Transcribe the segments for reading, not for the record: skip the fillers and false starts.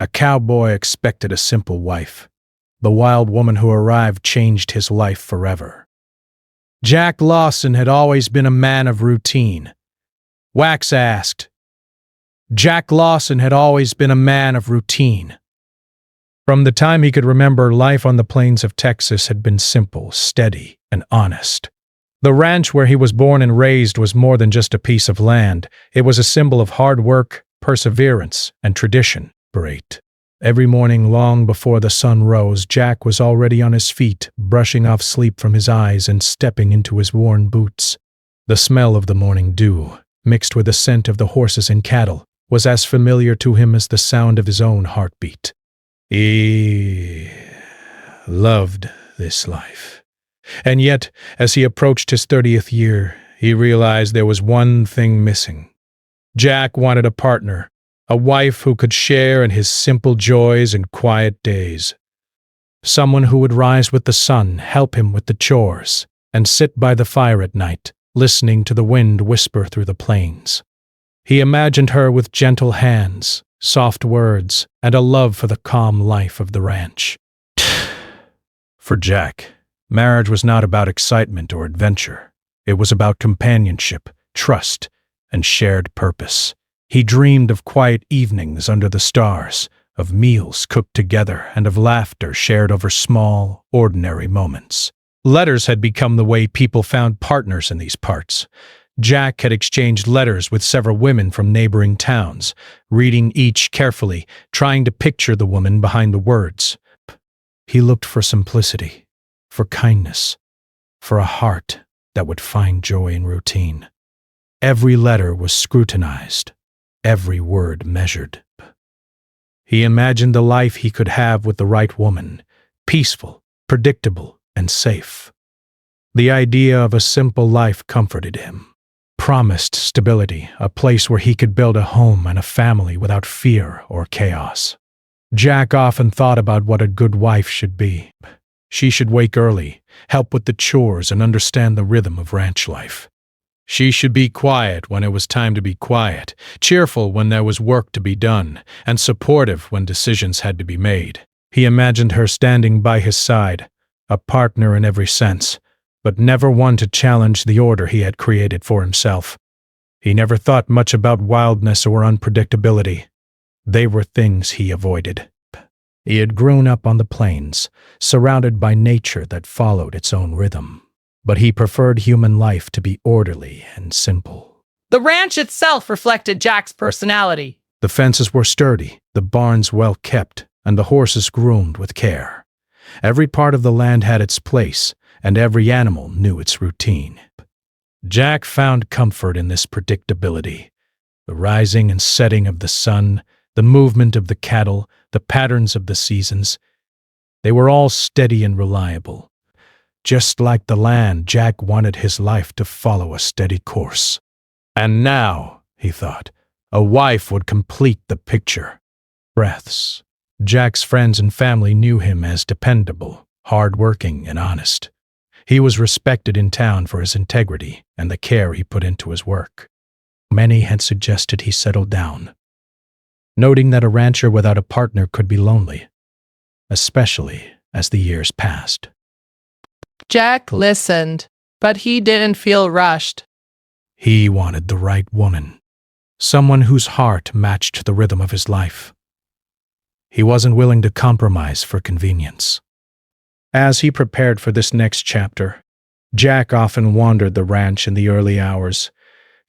A cowboy expected a simple wife. The wild woman who arrived changed his life forever. Jack Lawson had always been a man of routine. Wax asked. Jack Lawson had always been a man of routine. From the time he could remember, life on the plains of Texas had been simple, steady, and honest. The ranch where he was born and raised was more than just a piece of land. It was a symbol of hard work, perseverance, and tradition. Every morning, long before the sun rose, Jack was already on his feet, brushing off sleep from his eyes and stepping into his worn boots. The smell of the morning dew, mixed with the scent of the horses and cattle, was as familiar to him as the sound of his own heartbeat. He loved this life. And yet, as he approached his 30th year, he realized there was one thing missing. Jack wanted a partner, a wife who could share in his simple joys and quiet days. Someone who would rise with the sun, help him with the chores, and sit by the fire at night, listening to the wind whisper through the plains. He imagined her with gentle hands, soft words, and a love for the calm life of the ranch. For Jack, marriage was not about excitement or adventure. It was about companionship, trust, and shared purpose. He dreamed of quiet evenings under the stars, of meals cooked together, and of laughter shared over small, ordinary moments. Letters had become the way people found partners in these parts. Jack had exchanged letters with several women from neighboring towns, reading each carefully, trying to picture the woman behind the words. He looked for simplicity, for kindness, for a heart that would find joy in routine. Every letter was scrutinized, every word measured. He imagined the life he could have with the right woman, peaceful, predictable, and safe. The idea of a simple life comforted him, promised stability, a place where he could build a home and a family without fear or chaos. Jack often thought about what a good wife should be. She should wake early, help with the chores, and understand the rhythm of ranch life. She should be quiet when it was time to be quiet, cheerful when there was work to be done, and supportive when decisions had to be made. He imagined her standing by his side, a partner in every sense, but never one to challenge the order he had created for himself. He never thought much about wildness or unpredictability. They were things he avoided. He had grown up on the plains, surrounded by nature that followed its own rhythm. But he preferred human life to be orderly and simple. The ranch itself reflected Jack's personality. The fences were sturdy, the barns well kept, and the horses groomed with care. Every part of the land had its place, and every animal knew its routine. Jack found comfort in this predictability. The rising and setting of the sun, the movement of the cattle, the patterns of the seasons, they were all steady and reliable. Just like the land, Jack wanted his life to follow a steady course. And now, he thought, a wife would complete the picture. Breaths. Jack's friends and family knew him as dependable, hard-working, and honest. He was respected in town for his integrity and the care he put into his work. Many had suggested he settle down, noting that a rancher without a partner could be lonely, especially as the years passed. Jack listened, but he didn't feel rushed. He wanted the right woman, someone whose heart matched the rhythm of his life. He wasn't willing to compromise for convenience. As he prepared for this next chapter, Jack often wandered the ranch in the early hours,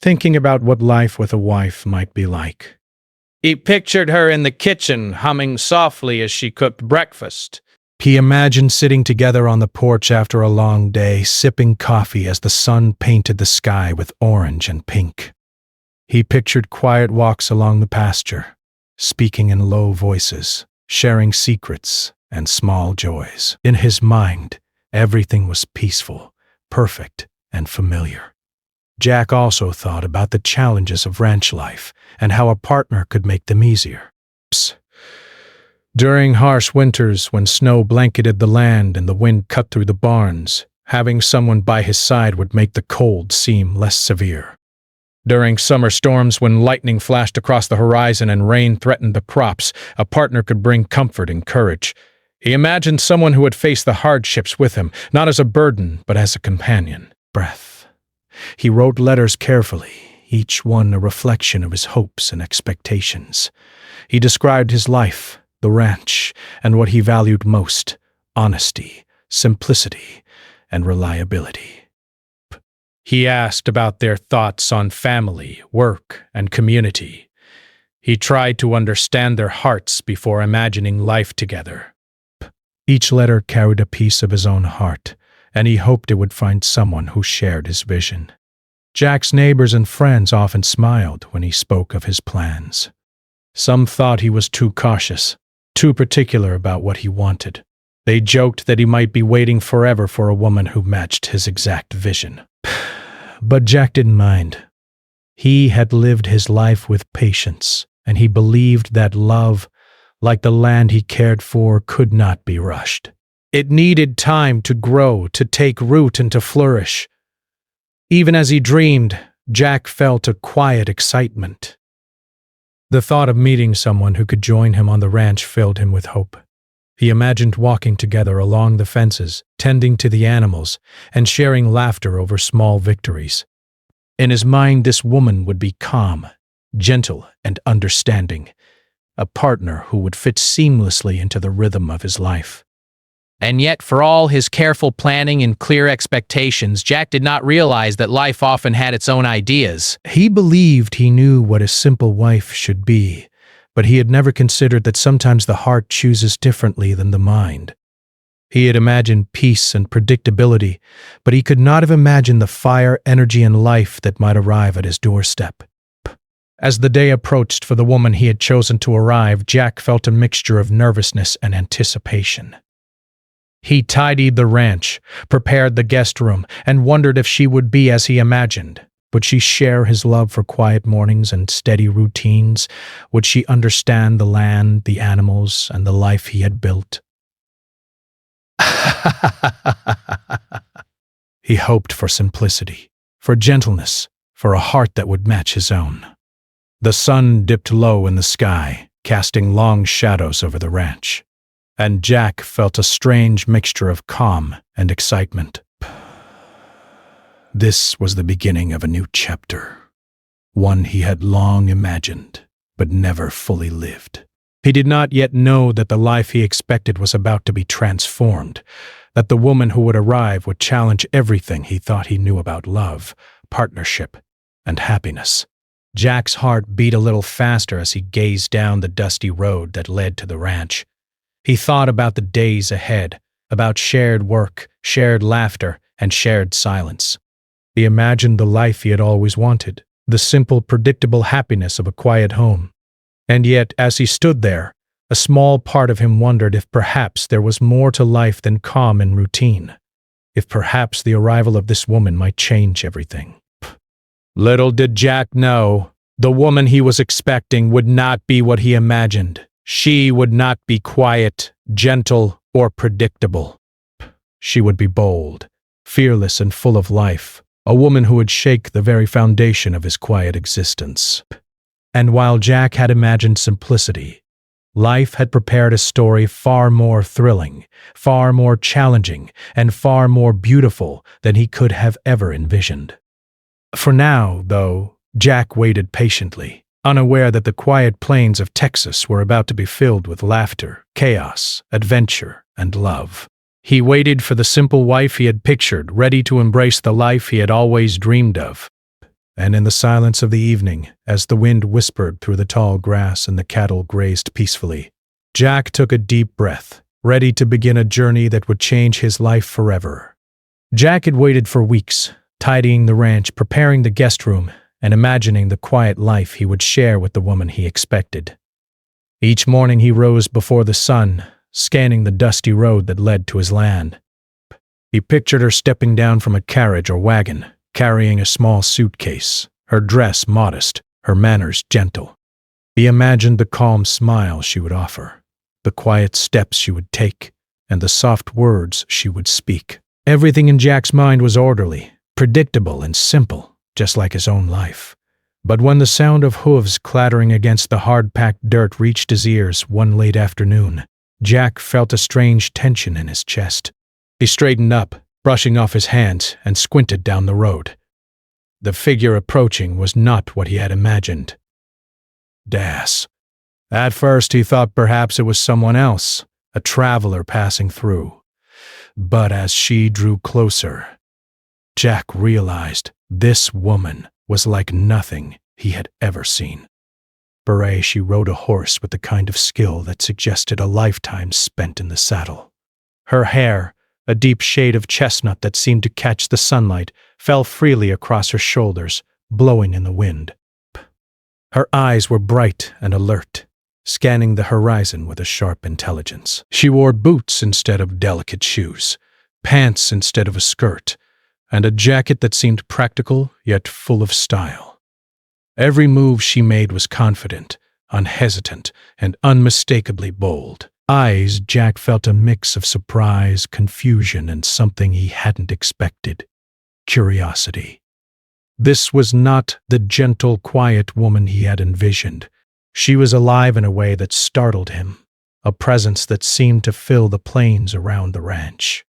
thinking about what life with a wife might be like. He pictured her in the kitchen, humming softly as she cooked breakfast. He imagined sitting together on the porch after a long day, sipping coffee as the sun painted the sky with orange and pink. He pictured quiet walks along the pasture, speaking in low voices, sharing secrets and small joys. In his mind, everything was peaceful, perfect, and familiar. Jack also thought about the challenges of ranch life and how a partner could make them easier. During harsh winters, when snow blanketed the land and the wind cut through the barns, having someone by his side would make the cold seem less severe. During summer storms, when lightning flashed across the horizon and rain threatened the crops, a partner could bring comfort and courage. He imagined someone who would face the hardships with him, not as a burden, but as a companion. Breath. He wrote letters carefully, each one a reflection of his hopes and expectations. He described his life, the ranch, and what he valued most: honesty, simplicity, and reliability. He asked about their thoughts on family, work, and community. He tried to understand their hearts before imagining life together. Each letter carried a piece of his own heart, and he hoped it would find someone who shared his vision. Jack's neighbors and friends often smiled when he spoke of his plans. Some thought he was too cautious, too particular about what he wanted. They joked that he might be waiting forever for a woman who matched his exact vision. But Jack didn't mind. He had lived his life with patience, and he believed that love, like the land he cared for, could not be rushed. It needed time to grow, to take root, and to flourish. Even as he dreamed, Jack felt a quiet excitement. The thought of meeting someone who could join him on the ranch filled him with hope. He imagined walking together along the fences, tending to the animals, and sharing laughter over small victories. In his mind, this woman would be calm, gentle, and understanding, a partner who would fit seamlessly into the rhythm of his life. And yet, for all his careful planning and clear expectations, Jack did not realize that life often had its own ideas. He believed he knew what a simple wife should be, but he had never considered that sometimes the heart chooses differently than the mind. He had imagined peace and predictability, but he could not have imagined the fire, energy, and life that might arrive at his doorstep. As the day approached for the woman he had chosen to arrive, Jack felt a mixture of nervousness and anticipation. He tidied the ranch, prepared the guest room, and wondered if she would be as he imagined. Would she share his love for quiet mornings and steady routines? Would she understand the land, the animals, and the life he had built? He hoped for simplicity, for gentleness, for a heart that would match his own. The sun dipped low in the sky, casting long shadows over the ranch, and Jack felt a strange mixture of calm and excitement. This was the beginning of a new chapter, one he had long imagined, but never fully lived. He did not yet know that the life he expected was about to be transformed, that the woman who would arrive would challenge everything he thought he knew about love, partnership, and happiness. Jack's heart beat a little faster as he gazed down the dusty road that led to the ranch. He thought about the days ahead, about shared work, shared laughter, and shared silence. He imagined the life he had always wanted, the simple, predictable happiness of a quiet home. And yet, as he stood there, a small part of him wondered if perhaps there was more to life than calm and routine, if perhaps the arrival of this woman might change everything. Little did Jack know, the woman he was expecting would not be what he imagined. She would not be quiet, gentle, or predictable. She would be bold, fearless, and full of life, a woman who would shake the very foundation of his quiet existence. And while Jack had imagined simplicity, life had prepared a story far more thrilling, far more challenging, and far more beautiful than he could have ever envisioned. For now, though, Jack waited patiently, unaware that the quiet plains of Texas were about to be filled with laughter, chaos, adventure, and love. He waited for the simple wife he had pictured, ready to embrace the life he had always dreamed of. And in the silence of the evening, as the wind whispered through the tall grass and the cattle grazed peacefully, Jack took a deep breath, ready to begin a journey that would change his life forever. Jack had waited for weeks, tidying the ranch, preparing the guest room, and imagining the quiet life he would share with the woman he expected. Each morning he rose before the sun, scanning the dusty road that led to his land. He pictured her stepping down from a carriage or wagon, carrying a small suitcase, her dress modest, her manners gentle. He imagined the calm smile she would offer, the quiet steps she would take, and the soft words she would speak. Everything in Jack's mind was orderly, predictable, and simple, just like his own life. But when the sound of hooves clattering against the hard-packed dirt reached his ears one late afternoon, Jack felt a strange tension in his chest. He straightened up, brushing off his hands, and squinted down the road. The figure approaching was not what he had imagined. Das. At first he thought perhaps it was someone else, a traveler passing through. But as she drew closer, Jack realized this woman was like nothing he had ever seen. Beret, she rode a horse with the kind of skill that suggested a lifetime spent in the saddle. Her hair, a deep shade of chestnut that seemed to catch the sunlight, fell freely across her shoulders, blowing in the wind. Her eyes were bright and alert, scanning the horizon with a sharp intelligence. She wore boots instead of delicate shoes, pants instead of a skirt, and a jacket that seemed practical yet full of style. Every move she made was confident, unhesitant, and unmistakably bold. Eyes, Jack felt a mix of surprise, confusion, and something he hadn't expected. Curiosity. This was not the gentle, quiet woman he had envisioned. She was alive in a way that startled him, a presence that seemed to fill the plains around the ranch.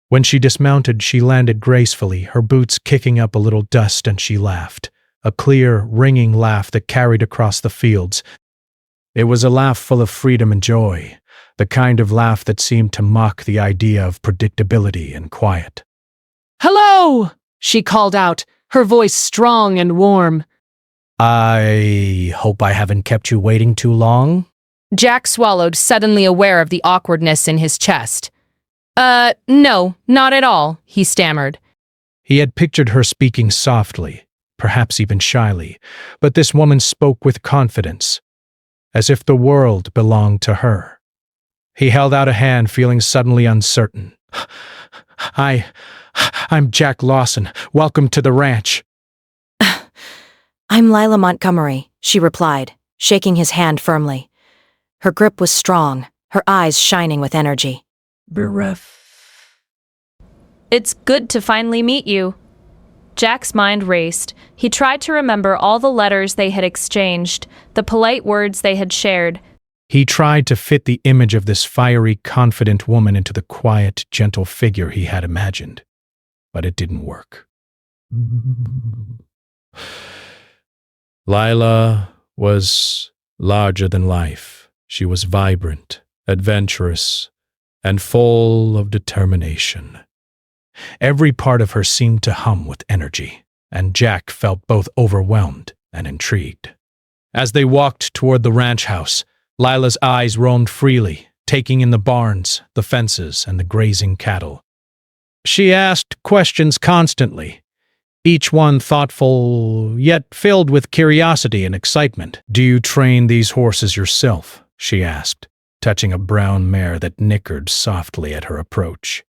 When she dismounted, she landed gracefully, her boots kicking up a little dust, and she laughed, a clear, ringing laugh that carried across the fields. It was a laugh full of freedom and joy, the kind of laugh that seemed to mock the idea of predictability and quiet. "Hello!" she called out, her voice strong and warm. I hope I haven't kept you waiting too long. Jack swallowed, suddenly aware of the awkwardness in his chest. No, not at all," he stammered. He had pictured her speaking softly, perhaps even shyly, but this woman spoke with confidence, as if the world belonged to her. He held out a hand, feeling suddenly uncertain. I'm Jack Lawson. Welcome to the ranch." "I'm Lila Montgomery," she replied, shaking his hand firmly. Her grip was strong, her eyes shining with energy. "It's good to finally meet you." Jack's mind raced. He tried to remember all the letters they had exchanged, the polite words they had shared. He tried to fit the image of this fiery, confident woman into the quiet, gentle figure he had imagined. But it didn't work. Lila was larger than life. She was vibrant, adventurous, and full of determination. Every part of her seemed to hum with energy, and Jack felt both overwhelmed and intrigued. As they walked toward the ranch house, Lila's eyes roamed freely, taking in the barns, the fences, and the grazing cattle. She asked questions constantly, each one thoughtful, yet filled with curiosity and excitement. "Do you train these horses yourself?" she asked, touching a brown mare that nickered softly at her approach.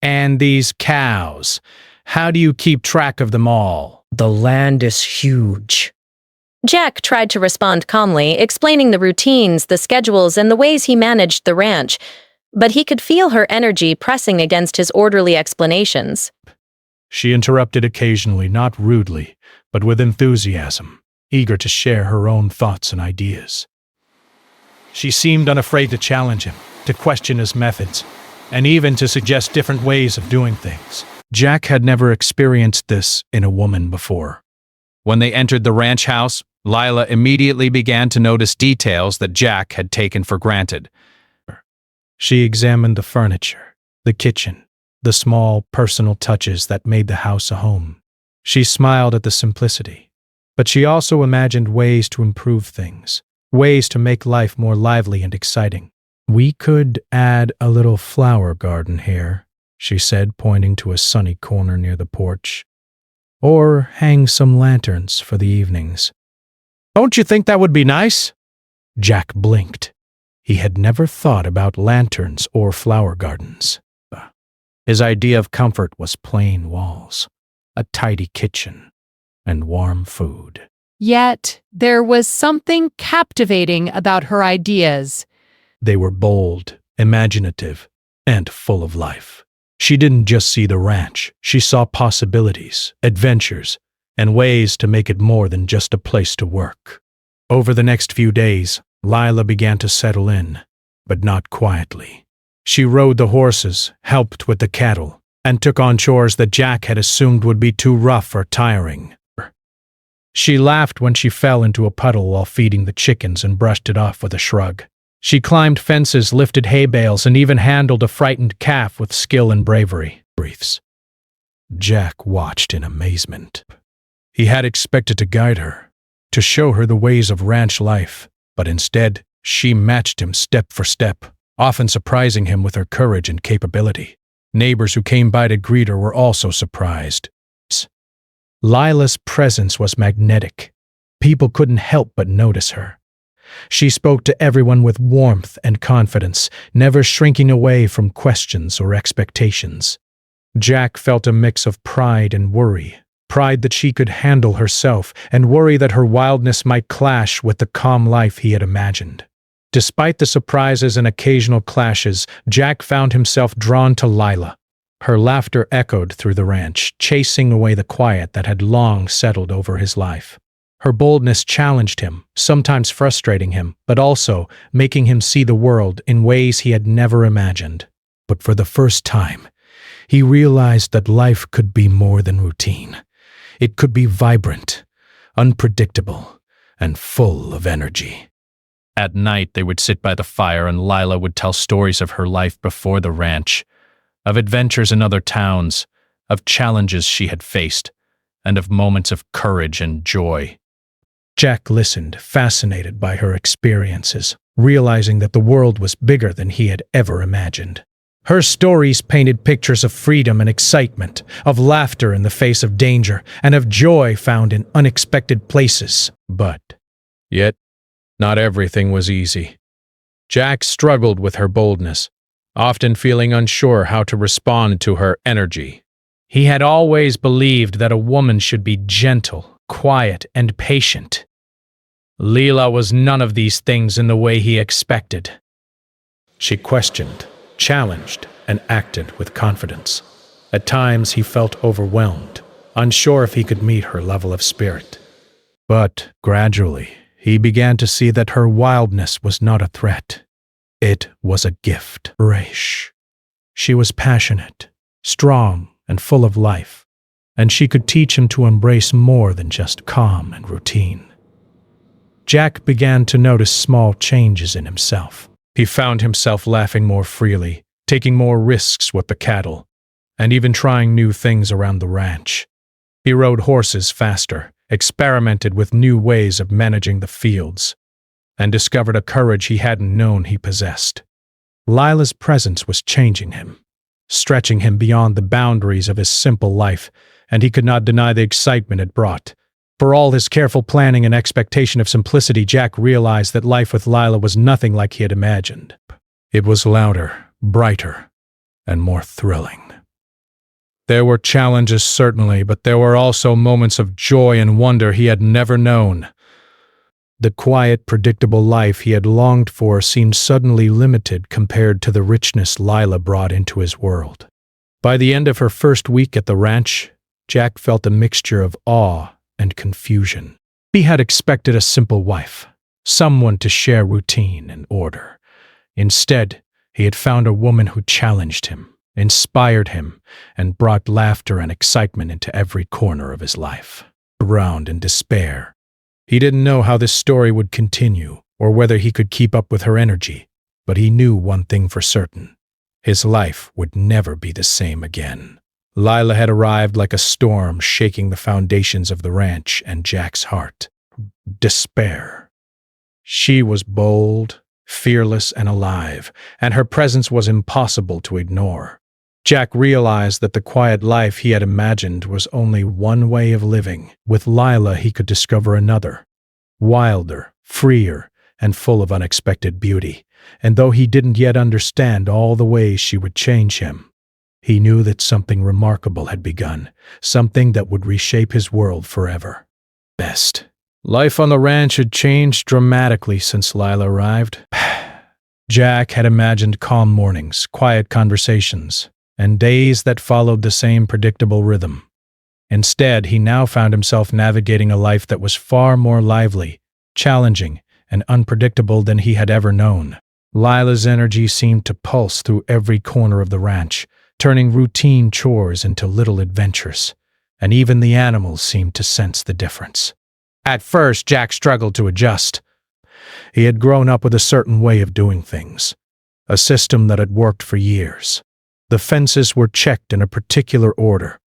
"And these cows, how do you keep track of them all?" The land is huge. Jack tried to respond calmly, explaining the routines, the schedules, and the ways he managed the ranch, but he could feel her energy pressing against his orderly explanations. She interrupted occasionally, not rudely, but with enthusiasm, eager to share her own thoughts and ideas. She seemed unafraid to challenge him, to question his methods, and even to suggest different ways of doing things. Jack had never experienced this in a woman before. When they entered the ranch house, Lila immediately began to notice details that Jack had taken for granted. She examined the furniture, the kitchen, the small personal touches that made the house a home. She smiled at the simplicity, but she also imagined ways to improve things, ways to make life more lively and exciting. "We could add a little flower garden here," she said, pointing to a sunny corner near the porch. "Or hang some lanterns for the evenings." "Don't you think that would be nice?" Jack blinked. He had never thought about lanterns or flower gardens. His idea of comfort was plain walls, a tidy kitchen, and warm food. Yet there was something captivating about her ideas. They were bold, imaginative, and full of life. She didn't just see the ranch, she saw possibilities, adventures, and ways to make it more than just a place to work. Over the next few days, Lila began to settle in, but not quietly. She rode the horses, helped with the cattle, and took on chores that Jack had assumed would be too rough or tiring. She laughed when she fell into a puddle while feeding the chickens and brushed it off with a shrug. She climbed fences, lifted hay bales, and even handled a frightened calf with skill and bravery. Briefs. Jack watched in amazement. He had expected to guide her, to show her the ways of ranch life, but instead, she matched him step for step, often surprising him with her courage and capability. Neighbors who came by to greet her were also surprised. Lila's presence was magnetic. People couldn't help but notice her. She spoke to everyone with warmth and confidence, never shrinking away from questions or expectations. Jack felt a mix of pride and worry. Pride that she could handle herself, and worry that her wildness might clash with the calm life he had imagined. Despite the surprises and occasional clashes, Jack found himself drawn to Lila. Her laughter echoed through the ranch, chasing away the quiet that had long settled over his life. Her boldness challenged him, sometimes frustrating him, but also making him see the world in ways he had never imagined. But for the first time, he realized that life could be more than routine. It could be vibrant, unpredictable, and full of energy. At night, they would sit by the fire and Lila would tell stories of her life before the ranch, of adventures in other towns, of challenges she had faced, and of moments of courage and joy. Jack listened, fascinated by her experiences, realizing that the world was bigger than he had ever imagined. Her stories painted pictures of freedom and excitement, of laughter in the face of danger, and of joy found in unexpected places. Yet, not everything was easy. Jack struggled with her boldness, often feeling unsure how to respond to her energy. He had always believed that a woman should be gentle, quiet, and patient. Lila was none of these things in the way he expected. She questioned, challenged, and acted with confidence. At times he felt overwhelmed, unsure if he could meet her level of spirit. But gradually, he began to see that her wildness was not a threat. It was a gift. She was passionate, strong, and full of life, and she could teach him to embrace more than just calm and routine. Jack began to notice small changes in himself. He found himself laughing more freely, taking more risks with the cattle, and even trying new things around the ranch. He rode horses faster, experimented with new ways of managing the fields, and discovered a courage he hadn't known he possessed. Lila's presence was changing him, stretching him beyond the boundaries of his simple life, and he could not deny the excitement it brought. For all his careful planning and expectation of simplicity, Jack realized that life with Lila was nothing like he had imagined. It was louder, brighter, and more thrilling. There were challenges, certainly, but there were also moments of joy and wonder he had never known. The quiet, predictable life he had longed for seemed suddenly limited compared to the richness Lila brought into his world. By the end of her first week at the ranch, Jack felt a mixture of awe and confusion. He had expected a simple wife, someone to share routine and order. Instead, he had found a woman who challenged him, inspired him, and brought laughter and excitement into every corner of his life. Around in despair, he didn't know how this story would continue or whether he could keep up with her energy, but he knew one thing for certain: his life would never be the same again. Lila had arrived like a storm, shaking the foundations of the ranch and Jack's heart. Despair. She was bold, fearless, and alive, and her presence was impossible to ignore. Jack realized that the quiet life he had imagined was only one way of living. With Lila, he could discover another, wilder, freer, and full of unexpected beauty. And though he didn't yet understand all the ways she would change him, he knew that something remarkable had begun, something that would reshape his world forever. Best. Life on the ranch had changed dramatically since Lila arrived. Jack had imagined calm mornings, quiet conversations, and days that followed the same predictable rhythm. Instead, he now found himself navigating a life that was far more lively, challenging, and unpredictable than he had ever known. Lila's energy seemed to pulse through every corner of the ranch, turning routine chores into little adventures, and even the animals seemed to sense the difference. At first, Jack struggled to adjust. He had grown up with a certain way of doing things, a system that had worked for years. The fences were checked in a particular order,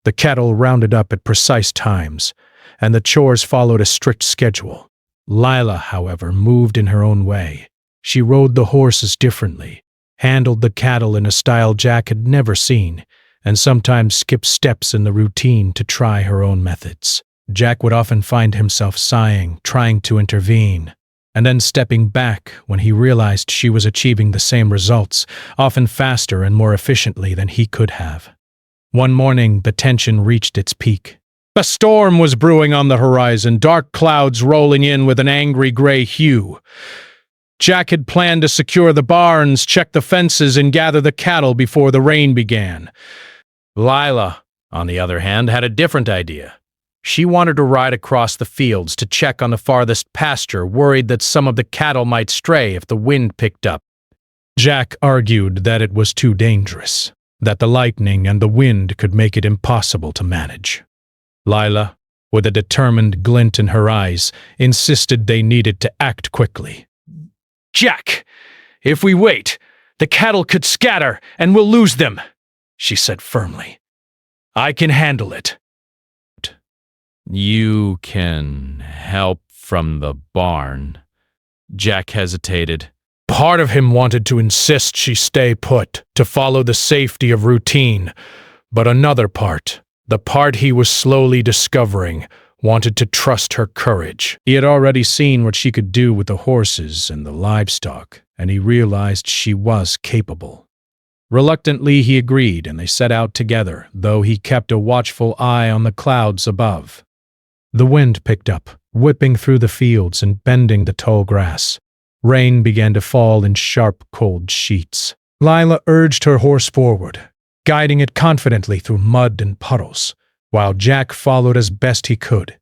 the cattle rounded up at precise times, and the chores followed a strict schedule. Lila, however, moved in her own way. She rode the horses differently, handled the cattle in a style Jack had never seen, and sometimes skipped steps in the routine to try her own methods. Jack would often find himself sighing, trying to intervene, and then stepping back when he realized she was achieving the same results, often faster and more efficiently than he could have. One morning, the tension reached its peak. A storm was brewing on the horizon, dark clouds rolling in with an angry gray hue. Jack had planned to secure the barns, check the fences, and gather the cattle before the rain began. Lila, on the other hand, had a different idea. She wanted to ride across the fields to check on the farthest pasture, worried that some of the cattle might stray if the wind picked up. Jack argued that it was too dangerous, that the lightning and the wind could make it impossible to manage. Lila, with a determined glint in her eyes, insisted they needed to act quickly. "Jack, if we wait, the cattle could scatter and we'll lose them," she said firmly. "I can handle it." "You can help from the barn," Jack hesitated. Part of him wanted to insist she stay put, to follow the safety of routine, but another part, the part he was slowly discovering, wanted to trust her courage. He had already seen what she could do with the horses and the livestock, and he realized she was capable. Reluctantly, he agreed, and they set out together, though he kept a watchful eye on the clouds above. The wind picked up, whipping through the fields and bending the tall grass. Rain began to fall in sharp, cold sheets. Lila urged her horse forward, guiding it confidently through mud and puddles, while Jack followed as best he could.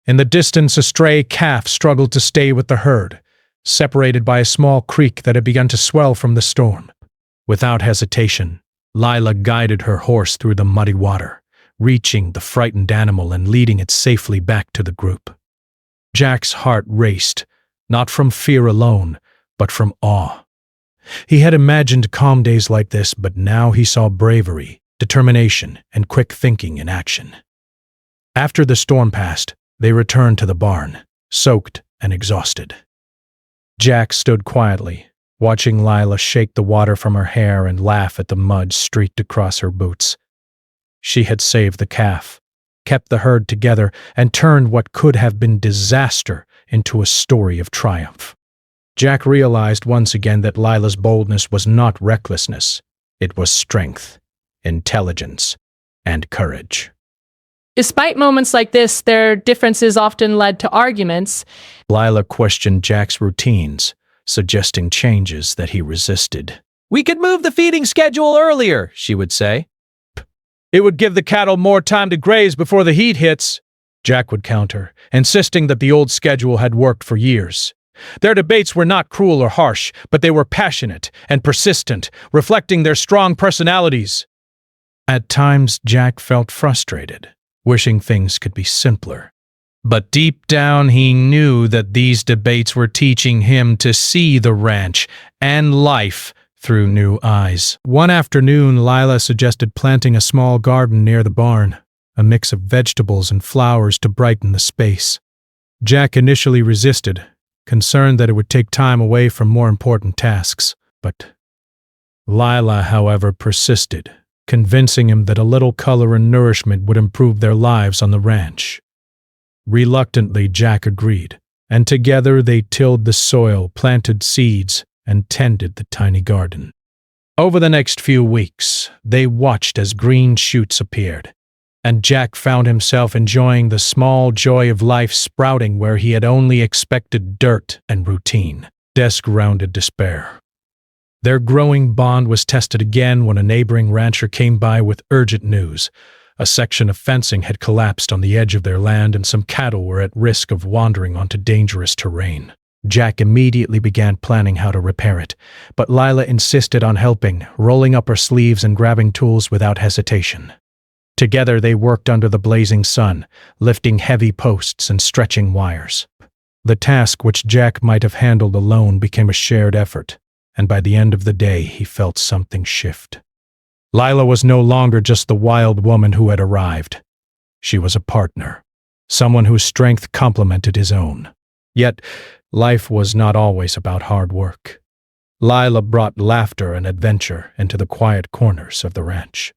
In the distance, a stray calf struggled to stay with the herd, separated by a small creek that had begun to swell from the storm. Without hesitation, Lila guided her horse through the muddy water, reaching the frightened animal and leading it safely back to the group. Jack's heart raced, not from fear alone, but from awe. He had imagined calm days like this, but now he saw bravery, determination, and quick thinking in action. After the storm passed, they returned to the barn, soaked and exhausted. Jack stood quietly, watching Lila shake the water from her hair and laugh at the mud streaked across her boots. She had saved the calf, kept the herd together, and turned what could have been disaster into a story of triumph. Jack realized once again that Lila's boldness was not recklessness. It was strength, intelligence, and courage. Despite moments like this, their differences often led to arguments. Lila questioned Jack's routines, suggesting changes that he resisted. "We could move the feeding schedule earlier," she would say. "It would give the cattle more time to graze before the heat hits," Jack would counter, insisting that the old schedule had worked for years. Their debates were not cruel or harsh, but they were passionate and persistent, reflecting their strong personalities. At times, Jack felt frustrated, wishing things could be simpler. But deep down, he knew that these debates were teaching him to see the ranch and life through new eyes. One afternoon, Lila suggested planting a small garden near the barn, a mix of vegetables and flowers to brighten the space. Jack initially resisted, concerned that it would take time away from more important tasks. But Lila, however, persisted, convincing him that a little color and nourishment would improve their lives on the ranch. Reluctantly, Jack agreed, and together they tilled the soil, planted seeds, and tended the tiny garden. Over the next few weeks, they watched as green shoots appeared, and Jack found himself enjoying the small joy of life sprouting where he had only expected dirt and routine, desk-rounded despair. Their growing bond was tested again when a neighboring rancher came by with urgent news. A section of fencing had collapsed on the edge of their land, and some cattle were at risk of wandering onto dangerous terrain. Jack immediately began planning how to repair it, but Lila insisted on helping, rolling up her sleeves and grabbing tools without hesitation. Together they worked under the blazing sun, lifting heavy posts and stretching wires. The task which Jack might have handled alone became a shared effort, and by the end of the day he felt something shift. Lila was no longer just the wild woman who had arrived. She was a partner, someone whose strength complemented his own. Yet, life was not always about hard work. Lila brought laughter and adventure into the quiet corners of the ranch.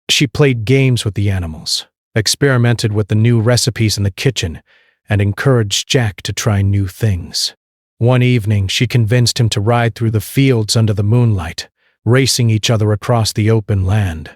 She played games with the animals, experimented with the new recipes in the kitchen, and encouraged Jack to try new things. One evening, she convinced him to ride through the fields under the moonlight, racing each other across the open land.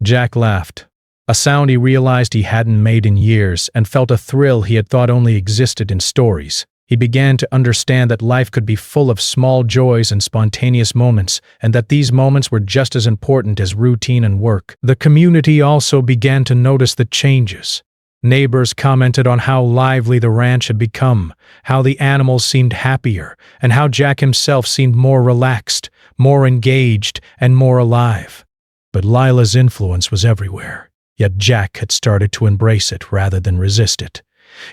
Jack laughed, a sound he realized he hadn't made in years, and felt a thrill he had thought only existed in stories. He began to understand that life could be full of small joys and spontaneous moments, and that these moments were just as important as routine and work. The community also began to notice the changes. Neighbors commented on how lively the ranch had become, how the animals seemed happier, and how Jack himself seemed more relaxed, more engaged, and more alive. But Lila's influence was everywhere, yet Jack had started to embrace it rather than resist it.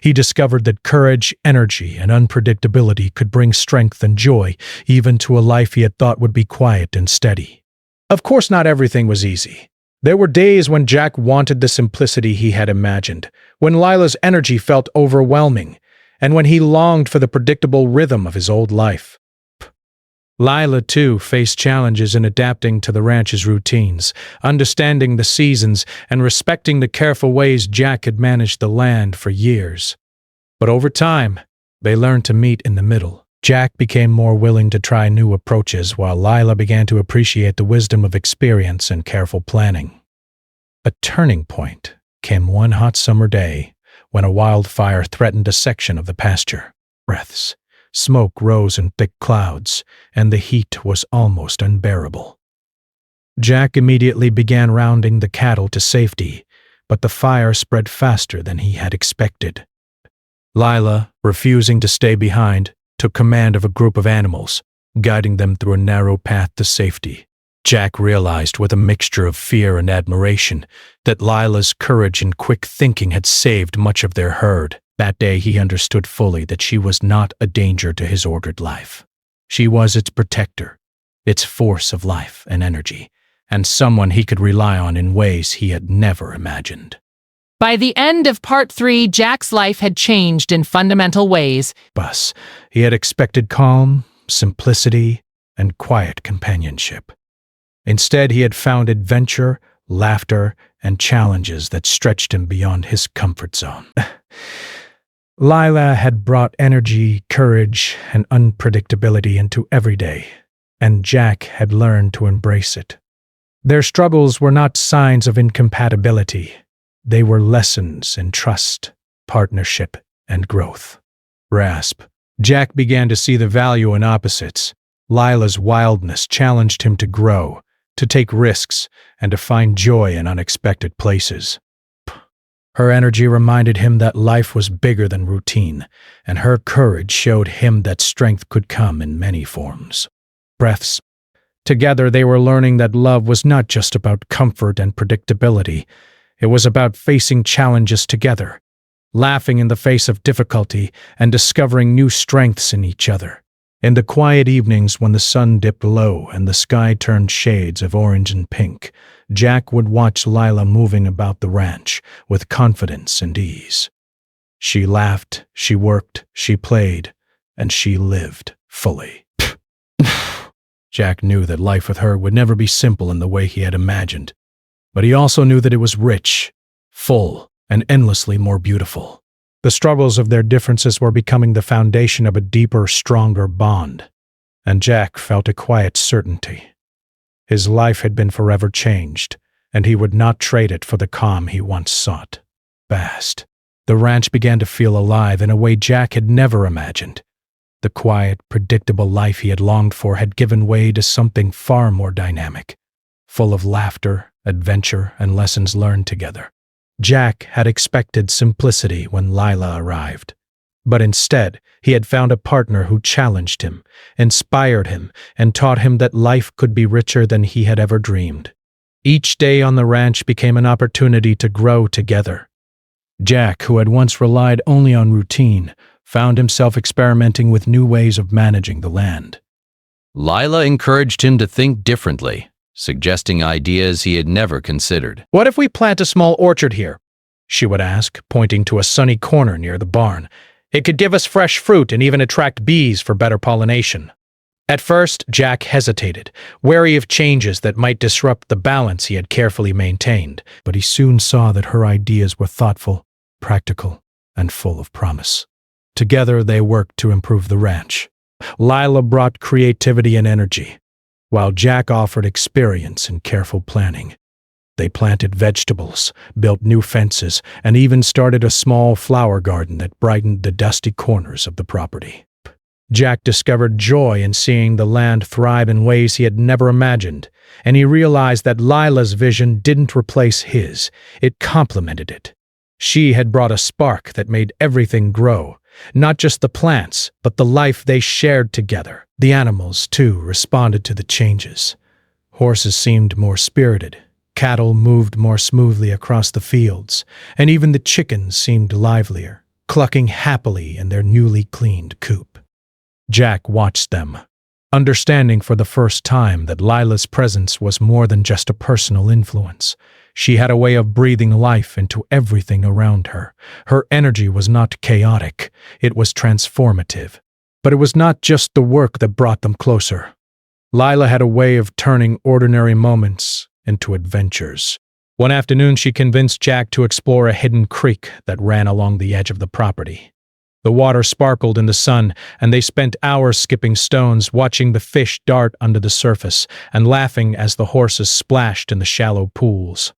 He discovered that courage, energy, and unpredictability could bring strength and joy, even to a life he had thought would be quiet and steady. Of course, not everything was easy. There were days when Jack wanted the simplicity he had imagined, when Lila's energy felt overwhelming, and when he longed for the predictable rhythm of his old life. Lila, too, faced challenges in adapting to the ranch's routines, understanding the seasons, and respecting the careful ways Jack had managed the land for years. But over time, they learned to meet in the middle. Jack became more willing to try new approaches, while Lila began to appreciate the wisdom of experience and careful planning. A turning point came one hot summer day when a wildfire threatened a section of the pasture. Breaths. Smoke rose in thick clouds, and the heat was almost unbearable. Jack immediately began rounding the cattle to safety, but the fire spread faster than he had expected. Lila, refusing to stay behind, took command of a group of animals, guiding them through a narrow path to safety. Jack realized with a mixture of fear and admiration that Lila's courage and quick thinking had saved much of their herd. That day he understood fully that she was not a danger to his ordered life. She was its protector, its force of life and energy, and someone he could rely on in ways he had never imagined. By the end of Part 3, Jack's life had changed in fundamental ways. He had expected calm, simplicity, and quiet companionship. Instead, he had found adventure, laughter, and challenges that stretched him beyond his comfort zone. Lila had brought energy, courage, and unpredictability into every day, and Jack had learned to embrace it. Their struggles were not signs of incompatibility. They were lessons in trust, partnership, and growth. Jack began to see the value in opposites. Lila's wildness challenged him to grow, to take risks, and to find joy in unexpected places. Her energy reminded him that life was bigger than routine, and her courage showed him that strength could come in many forms. Together they were learning that love was not just about comfort and predictability. It was about facing challenges together, laughing in the face of difficulty, and discovering new strengths in each other. In the quiet evenings when the sun dipped low and the sky turned shades of orange and pink, Jack would watch Lila moving about the ranch with confidence and ease. She laughed, she worked, she played, and she lived fully. Jack knew that life with her would never be simple in the way he had imagined, but he also knew that it was rich, full, and endlessly more beautiful. The struggles of their differences were becoming the foundation of a deeper, stronger bond, and Jack felt a quiet certainty. His life had been forever changed, and he would not trade it for the calm he once sought. The ranch began to feel alive in a way Jack had never imagined. The quiet, predictable life he had longed for had given way to something far more dynamic, full of laughter, adventure, and lessons learned together. Jack had expected simplicity when Lila arrived. But instead, he had found a partner who challenged him, inspired him, and taught him that life could be richer than he had ever dreamed. Each day on the ranch became an opportunity to grow together. Jack, who had once relied only on routine, found himself experimenting with new ways of managing the land. Lila encouraged him to think differently, suggesting ideas he had never considered. "What if we plant a small orchard here?" she would ask, pointing to a sunny corner near the barn. "It could give us fresh fruit and even attract bees for better pollination." At first, Jack hesitated, wary of changes that might disrupt the balance he had carefully maintained, but he soon saw that her ideas were thoughtful, practical, and full of promise. Together, they worked to improve the ranch. Lila brought creativity and energy, while Jack offered experience and careful planning. They planted vegetables, built new fences, and even started a small flower garden that brightened the dusty corners of the property. Jack discovered joy in seeing the land thrive in ways he had never imagined, and he realized that Lila's vision didn't replace his, it complemented it. She had brought a spark that made everything grow, not just the plants, but the life they shared together. The animals, too, responded to the changes. Horses seemed more spirited. Cattle moved more smoothly across the fields, and even the chickens seemed livelier, clucking happily in their newly cleaned coop. Jack watched them, understanding for the first time that Lila's presence was more than just a personal influence. She had a way of breathing life into everything around her. Her energy was not chaotic, it was transformative. But it was not just the work that brought them closer. Lila had a way of turning ordinary moments into adventures. One afternoon, she convinced Jack to explore a hidden creek that ran along the edge of the property. The water sparkled in the sun, and they spent hours skipping stones, watching the fish dart under the surface, and laughing as the horses splashed in the shallow pools.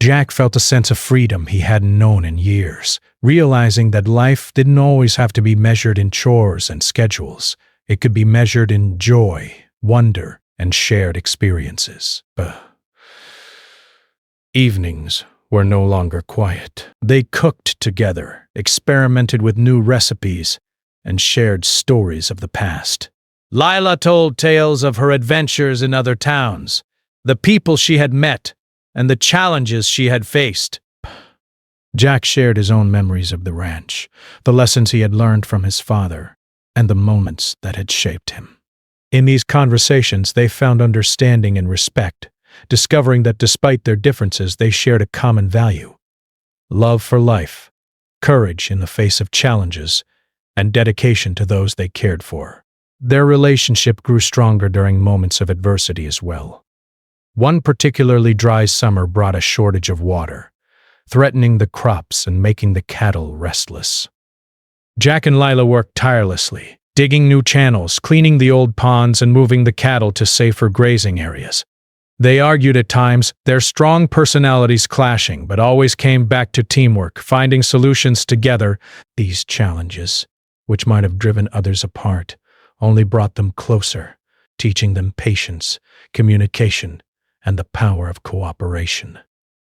Jack felt a sense of freedom he hadn't known in years, realizing that life didn't always have to be measured in chores and schedules. It could be measured in joy, wonder, and shared experiences. Evenings were no longer quiet. They cooked together, experimented with new recipes, and shared stories of the past. Lila told tales of her adventures in other towns, the people she had met, and the challenges she had faced. Jack shared his own memories of the ranch, the lessons he had learned from his father, and the moments that had shaped him. In these conversations, they found understanding and respect, discovering that despite their differences, they shared a common value: love for life, courage in the face of challenges, and dedication to those they cared for. Their relationship grew stronger during moments of adversity as well. One particularly dry summer brought a shortage of water, threatening the crops and making the cattle restless. Jack and Lila worked tirelessly, digging new channels, cleaning the old ponds, and moving the cattle to safer grazing areas. They argued at times, their strong personalities clashing, but always came back to teamwork, finding solutions together. These challenges, which might have driven others apart, only brought them closer, teaching them patience, communication, and the power of cooperation.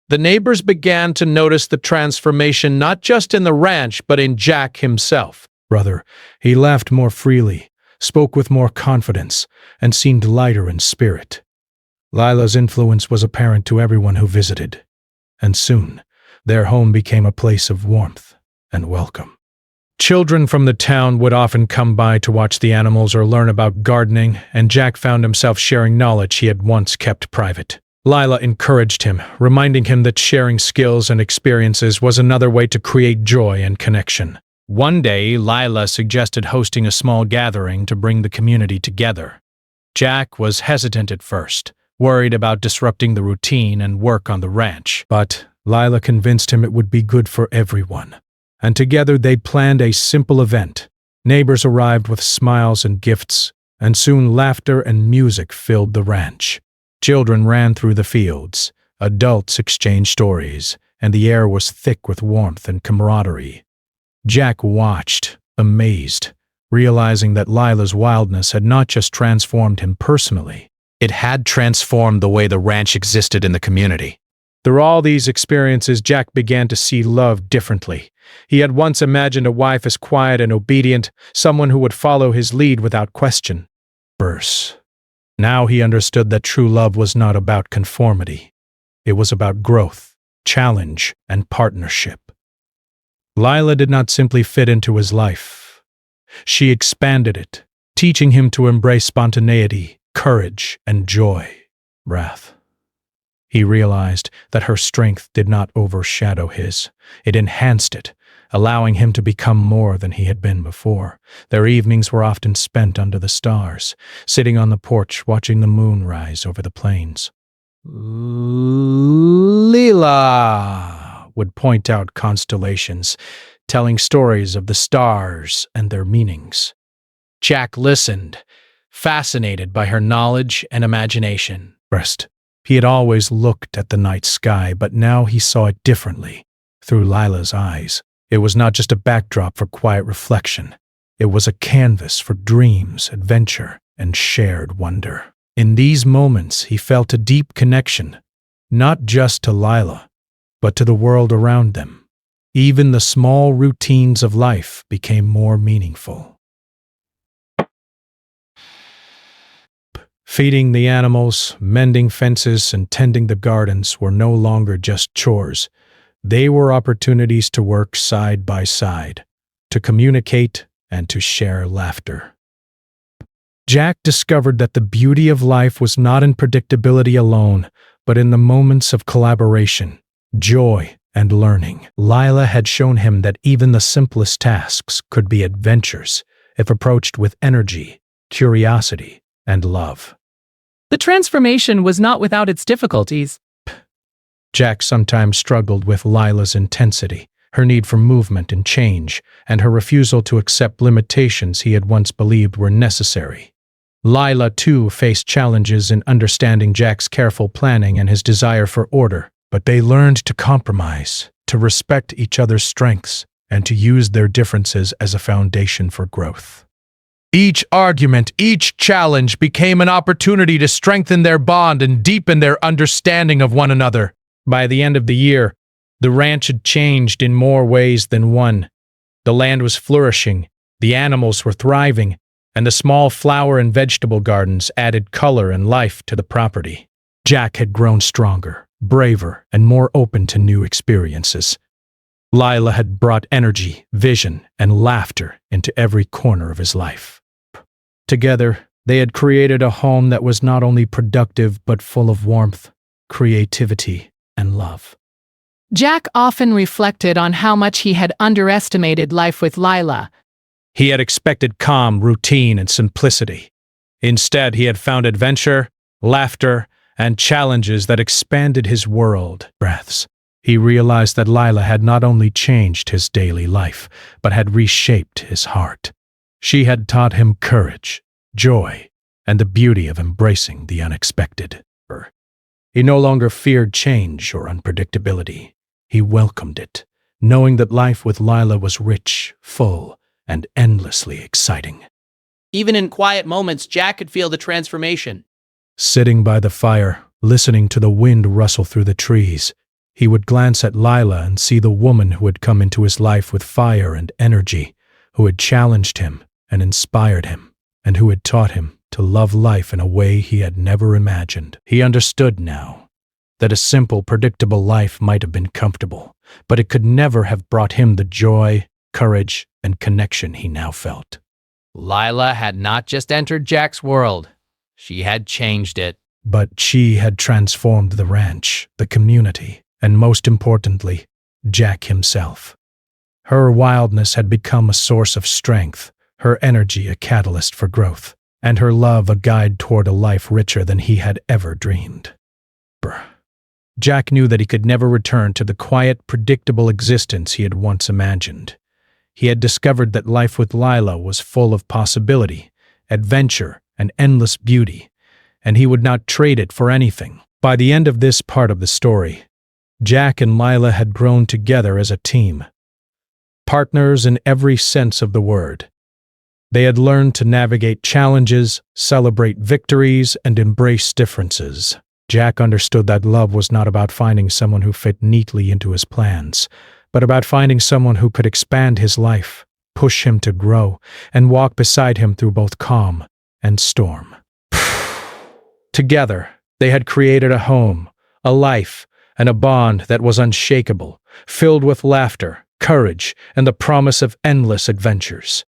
The neighbors began to notice the transformation not just in the ranch, but in Jack himself. He laughed more freely, spoke with more confidence, and seemed lighter in spirit. Lila's influence was apparent to everyone who visited, and soon their home became a place of warmth and welcome. Children from the town would often come by to watch the animals or learn about gardening, and Jack found himself sharing knowledge he had once kept private. Lila encouraged him, reminding him that sharing skills and experiences was another way to create joy and connection. One day, Lila suggested hosting a small gathering to bring the community together. Jack was hesitant at first, worried about disrupting the routine and work on the ranch, but Lila convinced him it would be good for everyone. And together they'd planned a simple event. Neighbors arrived with smiles and gifts, and soon laughter and music filled the ranch. Children ran through the fields, adults exchanged stories, and the air was thick with warmth and camaraderie. Jack watched, amazed, realizing that Lila's wildness had not just transformed him personally, It had transformed the way the ranch existed in the community. Through all these experiences, Jack began to see love differently. He had once imagined a wife as quiet and obedient, someone who would follow his lead without question. Now he understood that true love was not about conformity. It was about growth, challenge, and partnership. Lila did not simply fit into his life. She expanded it, teaching him to embrace spontaneity, courage, and joy. He realized that her strength did not overshadow his. It enhanced it, allowing him to become more than he had been before. Their evenings were often spent under the stars, sitting on the porch watching the moon rise over the plains. Leela would point out constellations, telling stories of the stars and their meanings. Jack listened, fascinated by her knowledge and imagination. He had always looked at the night sky, but now he saw it differently, through Lila's eyes. It was not just a backdrop for quiet reflection. It was a canvas for dreams, adventure, and shared wonder. In these moments, he felt a deep connection, not just to Lila, but to the world around them. Even the small routines of life became more meaningful. Feeding the animals, mending fences, and tending the gardens were no longer just chores. They were opportunities to work side by side, to communicate, and to share laughter. Jack discovered that the beauty of life was not in predictability alone, but in the moments of collaboration, joy, and learning. Lila had shown him that even the simplest tasks could be adventures if approached with energy, curiosity, and love. The transformation was not without its difficulties. Jack sometimes struggled with Lila's intensity, her need for movement and change, and her refusal to accept limitations he had once believed were necessary. Lila, too, faced challenges in understanding Jack's careful planning and his desire for order, but they learned to compromise, to respect each other's strengths, and to use their differences as a foundation for growth. Each argument, each challenge became an opportunity to strengthen their bond and deepen their understanding of one another. By the end of the year, the ranch had changed in more ways than one. The land was flourishing, the animals were thriving, and the small flower and vegetable gardens added color and life to the property. Jack had grown stronger, braver, and more open to new experiences. Lila had brought energy, vision, and laughter into every corner of his life. Together, they had created a home that was not only productive but full of warmth, creativity, and love. Jack often reflected on how much he had underestimated life with Lila. He had expected calm, routine, and simplicity. Instead, he had found adventure, laughter, and challenges that expanded his world. He realized that Lila had not only changed his daily life, but had reshaped his heart. She had taught him courage, joy, and the beauty of embracing the unexpected. He no longer feared change or unpredictability. He welcomed it, knowing that life with Lila was rich, full, and endlessly exciting. Even in quiet moments, Jack could feel the transformation. Sitting by the fire, listening to the wind rustle through the trees, he would glance at Lila and see the woman who had come into his life with fire and energy, who had challenged him and inspired him, and who had taught him to love life in a way he had never imagined. He understood now that a simple, predictable life might have been comfortable, but it could never have brought him the joy, courage, and connection he now felt. Lila had not just entered Jack's world, she had changed it. But she had transformed the ranch, the community, and most importantly, Jack himself. Her wildness had become a source of strength, her energy a catalyst for growth, and her love a guide toward a life richer than he had ever dreamed. Jack knew that he could never return to the quiet, predictable existence he had once imagined. He had discovered that life with Lila was full of possibility, adventure, and endless beauty, and he would not trade it for anything. By the end of this part of the story, Jack and Lila had grown together as a team, partners in every sense of the word. They had learned to navigate challenges, celebrate victories, and embrace differences. Jack understood that love was not about finding someone who fit neatly into his plans, but about finding someone who could expand his life, push him to grow, and walk beside him through both calm and storm. Together, they had created a home, a life, and a bond that was unshakable, filled with laughter, courage, and the promise of endless adventures.